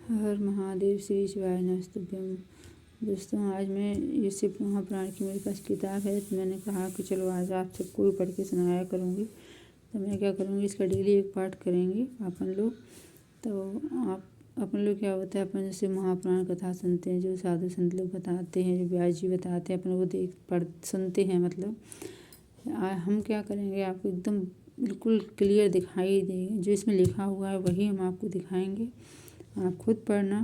हर महादेव, श्री शिवाय नमस्तुभ्यम। दोस्तों, आज मैं ये शिव महापुराण की मेरे पास किताब है, तो मैंने कहा कि चलो आज आप सबको भी पढ़ के सुनाया करूँगी। तो मैं क्या करूँगी, इसका डेली एक पाठ करेंगे अपन लोग। तो अपन लोग क्या होता है, अपन जैसे महापुराण कथा सुनते हैं, जो साधु संत लोग बताते हैं, जो व्यास जी बताते हैं, अपन वो सुनते हैं। मतलब हम क्या करेंगे, आपको एकदम बिल्कुल क्लियर दिखाई देगा। जो इसमें लिखा हुआ है वही हम आपको दिखाएंगे, आप खुद पढ़ना।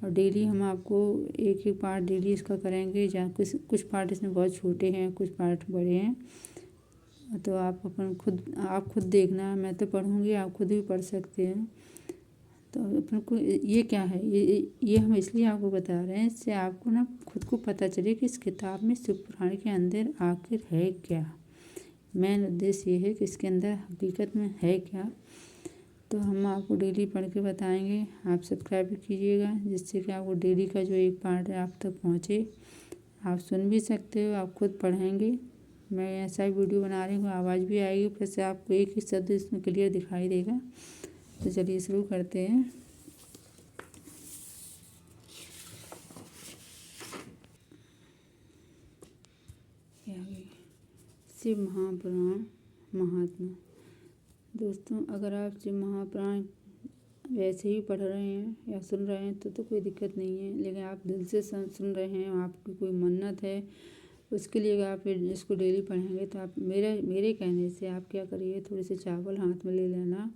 और डेली हम आपको एक एक पार्ट डेली इसका करेंगे। जहाँ कुछ पार्ट इसमें बहुत छोटे हैं, कुछ पार्ट बड़े हैं। तो आप खुद देखना। मैं तो पढ़ूँगी, आप खुद भी पढ़ सकते हैं। तो अपन को ये क्या है, ये हम इसलिए आपको बता रहे हैं, इससे आपको ना खुद को पता चले कि इस किताब में शिव पुराण के अंदर आखिर है क्या। मेन उद्देश्य ये है कि इसके अंदर हकीकत में है क्या। तो हम आपको डेली पढ़ के बताएंगे। आप सब्सक्राइब भी कीजिएगा, जिससे कि आपको डेली का जो एक पार्ट है आप तक पहुँचे। आप सुन भी सकते हो, आप खुद पढ़ेंगे। मैं ऐसा ही वीडियो बना रही हूँ, आवाज़ भी आएगी, प्लस आपको एक ही शब्द इसमें क्लियर दिखाई देगा। तो चलिए शुरू करते हैं। शिव महापुराण महात्मा। दोस्तों, अगर आप शिव महापुराण वैसे ही पढ़ रहे हैं या सुन रहे हैं तो कोई दिक्कत नहीं है। लेकिन आप दिल से सुन रहे हैं, आपकी कोई मन्नत है, उसके लिए अगर आप इसको डेली पढ़ेंगे तो आप मेरे कहने से आप क्या करिए, थोड़े से चावल हाथ में ले लेना।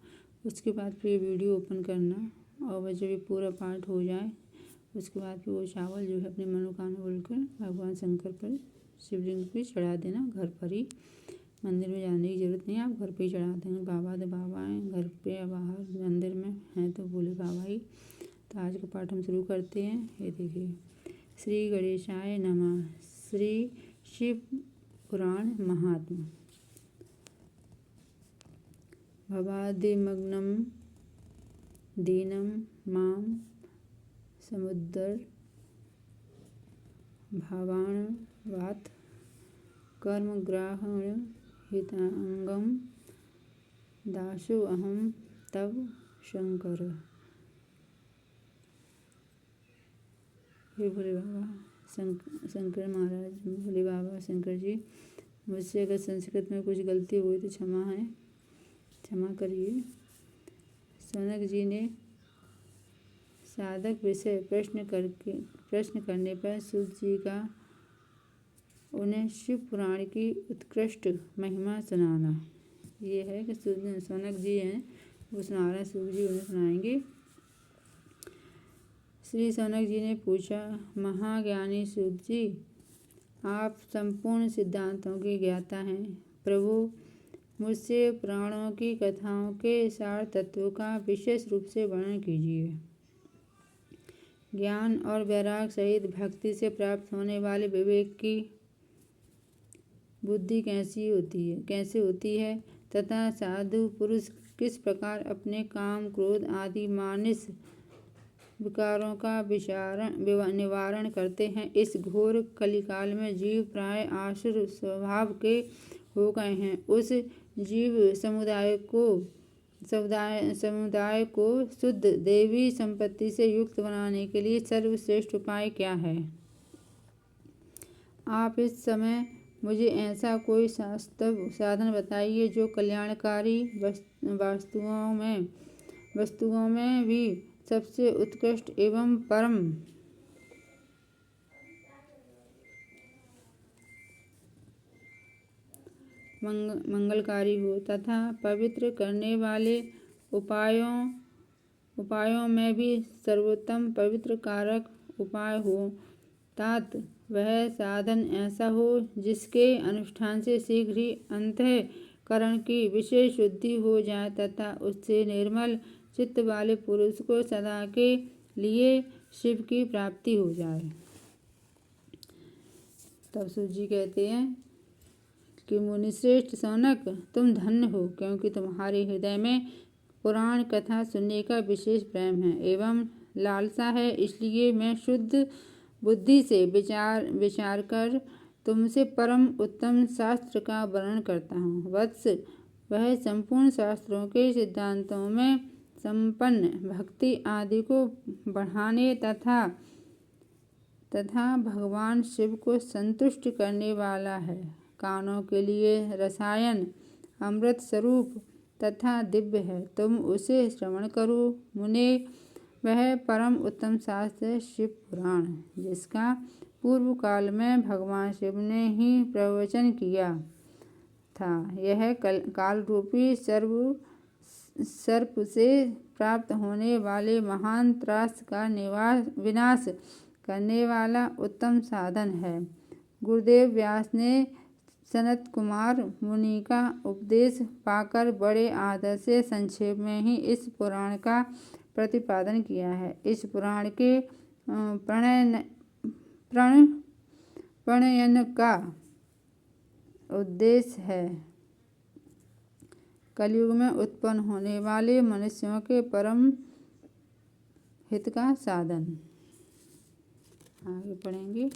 उसके बाद फिर वीडियो ओपन करना, और वह जब ये पूरा पाठ हो जाए उसके बाद फिर वो चावल जो है अपने मनोकामना बोलकर भगवान शंकर पर, शिवलिंग पे चढ़ा देना। घर पर ही, मंदिर में जाने की ज़रूरत नहीं है, आप घर पे ही चढ़ा देंगे। बाबा तो बाबा हैं, घर पे या बाहर मंदिर में हैं तो बोले बाबा ही। तो आज का पाठ हम शुरू करते हैं। ये देखिए, श्री गणेशाय नमः। श्री शिव पुराण महात्मा। भवादिमग्नं दीनं मां समुद्धर भावाणवात् कर्मग्राहण हितांगम दासो अहम तव शंकर। हे भोले बाबा शंकर महाराज, भोले बाबा शंकर जी, मुझसे अगर संस्कृत में कुछ गलती हुई तो क्षमा करिए। सौनक जी ने साधक विषय प्रश्न करने पर सूत जी का उन्हें शिव पुराण की उत्कृष्ट महिमा सुनाना। ये है कि सौनक जी हैं, वो सुना रहे हैं, सूत जी उन्हें सुनाएंगे। श्री सौनक जी ने पूछा, महाज्ञानी सूत जी, आप संपूर्ण सिद्धांतों के ज्ञाता हैं। प्रभु, मुझसे पुराणों की कथाओं के सार तत्वों का विशेष रूप से वर्णन कीजिए। ज्ञान और वैराग सहित भक्ति से प्राप्त होने वाले विवेक की बुद्धि कैसे होती है तथा साधु पुरुष किस प्रकार अपने काम, क्रोध आदि मानस विकारों का निवारण करते हैं। इस घोर कलिकाल में जीव प्राय आसुर स्वभाव के हो गए हैं। उस जीव समुदाय को शुद्ध देवी संपत्ति से युक्त बनाने के लिए सर्वश्रेष्ठ उपाय क्या है? आप इस समय मुझे ऐसा कोई वास्तव साधन बताइए जो कल्याणकारी वस्तुओं में भी सबसे उत्कृष्ट एवं परम मंगलकारी हो, तथा पवित्र करने वाले उपायों में भी सर्वोत्तम पवित्र कारक उपाय हो। तात वह साधन ऐसा हो जिसके अनुष्ठान से शीघ्र ही अंतःकरण की विशेष शुद्धि हो जाए तथा उससे निर्मल चित्त वाले पुरुष को सदा के लिए शिव की प्राप्ति हो जाए। तब सूत जी कहते हैं कि मुनिश्रेष्ठ सौनक, तुम धन्य हो, क्योंकि तुम्हारे हृदय में पुराण कथा सुनने का विशेष प्रेम है एवं लालसा है। इसलिए मैं शुद्ध बुद्धि से विचार कर तुमसे परम उत्तम शास्त्र का वर्णन करता हूँ। वत्स, वह संपूर्ण शास्त्रों के सिद्धांतों में संपन्न भक्ति आदि को बढ़ाने तथा भगवान शिव को संतुष्ट करने वाला है। कानों के लिए रसायन अमृत स्वरूप तथा दिव्य है, तुम उसे श्रवण करो मुने। वह परम उत्तम शास्त्र है शिव पुराण, जिसका पूर्व काल में भगवान शिव ने ही प्रवचन किया था। यह काल रूपी सर्प से प्राप्त होने वाले महान त्रास का विनाश करने वाला उत्तम साधन है। गुरुदेव व्यास ने सनत कुमार मुनि का उपदेश पाकर बड़े आदर से संक्षेप में ही इस पुराण का प्रतिपादन किया है। इस पुराण के प्रणयन का उद्देश्य है कलयुग में उत्पन्न होने वाले मनुष्यों के परम हित का साधन। आगे पढ़ेंगे।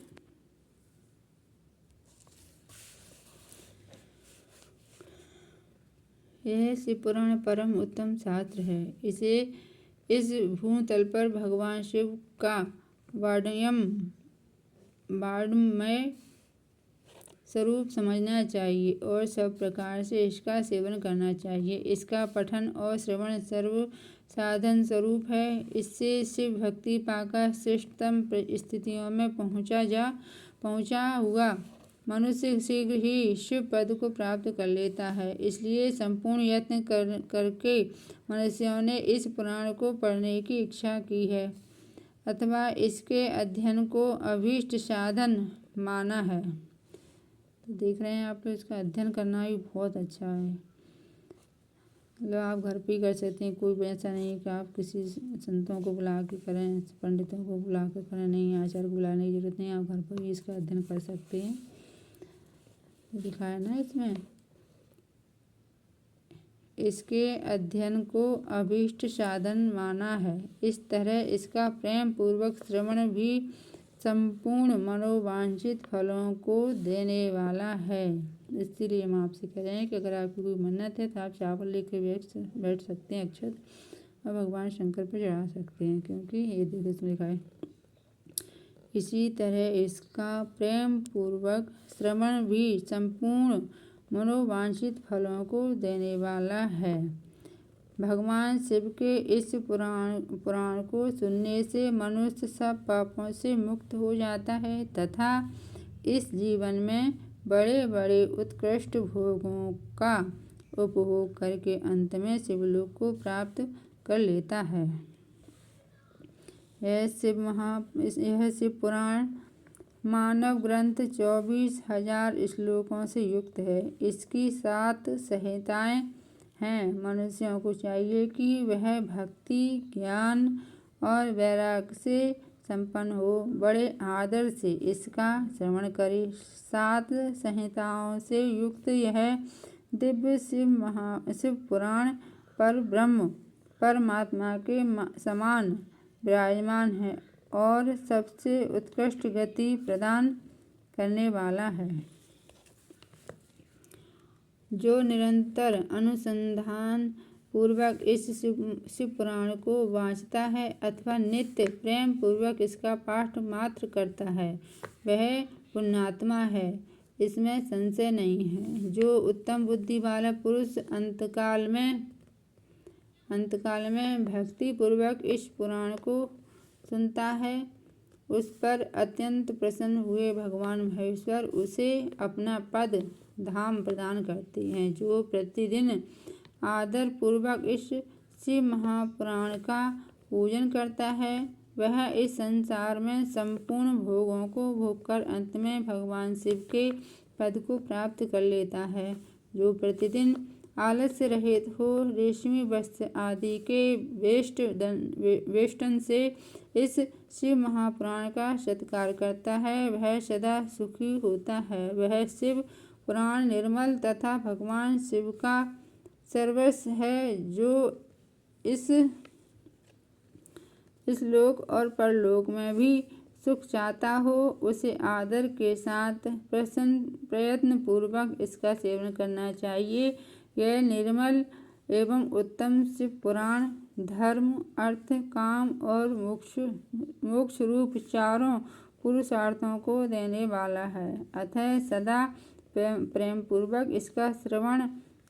यह शिव पुराण परम उत्तम शास्त्र है। इसे इस भूतल पर भगवान शिव का वाङ्मय स्वरूप समझना चाहिए और सब प्रकार से इसका सेवन करना चाहिए। इसका पठन और श्रवण सर्व साधन स्वरूप है। इससे शिव भक्ति पाकर श्रेष्ठतम स्थितियों में पहुँचा हुआ मनुष्य शीघ्र ही शिव पद को प्राप्त कर लेता है। इसलिए संपूर्ण यत्न करके मनुष्यों ने इस पुराण को पढ़ने की इच्छा की है अथवा इसके अध्ययन को अभीष्ट साधन माना है। तो देख रहे हैं आप लोग, इसका अध्ययन करना भी बहुत अच्छा है। मतलब आप घर पे ही कर सकते हैं, कोई ऐसा नहीं कि आप किसी संतों को बुला के करें, पंडितों को बुला कर करें, नहीं, आचार्य को बुलाने की जरूरत नहीं, आप घर पर भी इसका अध्ययन कर सकते हैं। दिखाया ना इसमें, इसके अध्ययन को अभीष्ट साधन माना है। इस तरह इसका प्रेम पूर्वक श्रवण भी संपूर्ण मनोवांछित फलों को देने वाला है। इसलिए हम आपसे कह रहे हैं कि अगर आपकी कोई मन्नत है तो आप चावल लेकर बैठ सकते हैं, अक्षत, और भगवान शंकर पर चढ़ा सकते हैं, क्योंकि ये देखो इसमें लिखा है। इसी तरह इसका प्रेम पूर्वक श्रवण भी संपूर्ण मनोवांछित फलों को देने वाला है। भगवान शिव के इस पुराण को सुनने से मनुष्य सब पापों से मुक्त हो जाता है तथा इस जीवन में बड़े बड़े उत्कृष्ट भोगों का उपभोग करके अंत में शिवलोक को प्राप्त कर लेता है। यह शिव पुराण मानव ग्रंथ 24,000 श्लोकों से युक्त है। इसकी 7 संहिताएं हैं। मनुष्यों को चाहिए कि वह भक्ति, ज्ञान और वैराग्य से संपन्न हो, बड़े आदर से इसका श्रवण करे। 7 संहिताओं से युक्त यह दिव्य शिव पुराण पर ब्रह्म परमात्मा के समान विराजमान है और सबसे उत्कृष्ट गति प्रदान करने वाला है। जो निरंतर अनुसंधान पूर्वक इस शिव पुराण को वांचता है अथवा नित्य प्रेम पूर्वक इसका पाठ मात्र करता है, वह पुण्यात्मा है, इसमें संशय नहीं है। जो उत्तम बुद्धि वाला पुरुष अंतकाल में भक्ति पूर्वक इस पुराण को सुनता है, उस पर अत्यंत प्रसन्न हुए भगवान महेश्वर उसे अपना पद धाम प्रदान करते हैं। जो प्रतिदिन आदर पूर्वक इस शिव महापुराण का पूजन करता है, वह इस संसार में संपूर्ण भोगों को भोगकर अंत में भगवान शिव के पद को प्राप्त कर लेता है। जो प्रतिदिन आलस्य रहित हो रेशमी वस्त्र आदि के वेष्टन से इस शिव महापुराण का सत्कार करता है, वह सदा सुखी होता है। वह शिव पुराण निर्मल तथा भगवान शिव का सर्वस्व है। जो इस लोक और परलोक में भी सुख चाहता हो, उसे आदर के साथ प्रयत्न पूर्वक इसका सेवन करना चाहिए। यह निर्मल एवं उत्तम शिव पुराण धर्म, अर्थ, काम और मोक्ष रूप चारों पुरुषार्थों को देने वाला है। अतः सदा प्रेम पूर्वक इसका श्रवण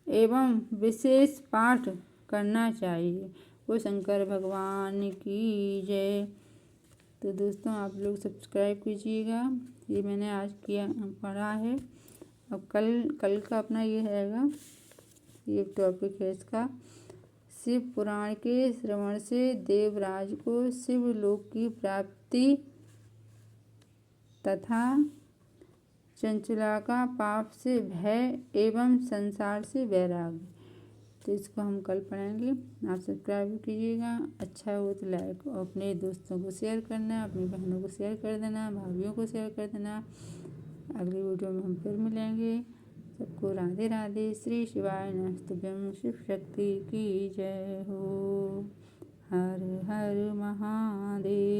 एवं विशेष पाठ करना चाहिए। वो शंकर भगवान की जय। तो दोस्तों आप लोग सब्सक्राइब कीजिएगा। ये मैंने आज पढ़ा है। अब कल का अपना ये रहेगा, ये टॉपिक है इसका। शिव पुराण के श्रवण से देवराज को शिवलोक की प्राप्ति तथा चंचला का पाप से भय एवं संसार से वैराग्य। तो इसको हम कल पढ़ेंगे। आप सब्सक्राइब कीजिएगा। अच्छा हो तो लाइक और अपने दोस्तों को शेयर करना, अपनी बहनों को शेयर कर देना, भाभीयों को शेयर कर देना। अगली वीडियो में हम फिर मिलेंगे। सबको राधे राधे। श्री शिवाय नमस्तुभ्यं। शिव शक्ति की जय हो। हर हर महादेव।